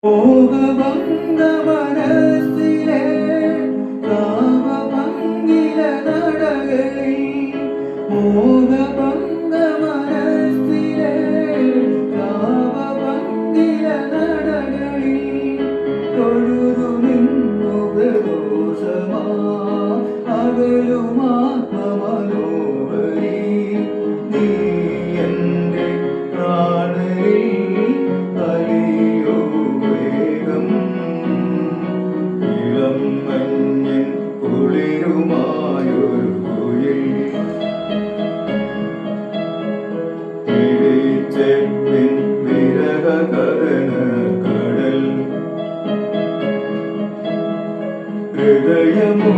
മോഹഭംഗ മനസ്സിലെ കാമഭംഗില നടകളിൽ മോഹഭംഗ മനസ്സിലെ കാമഭംഗില നടകളിൽ തൊഴുതു നിന്നു പ്രദോഷമാ അകലുമാത്മമനോഹരി നീ എൻ്റെ പ്രാണനിൽ അലിയോ വേഗം ഇളം മഞ്ഞൻ കുളിരുമായൊരു കുയിൽ തിരിച്ചെപ്പിൻ വിരഹകരണ കടൽ ഹൃദയമു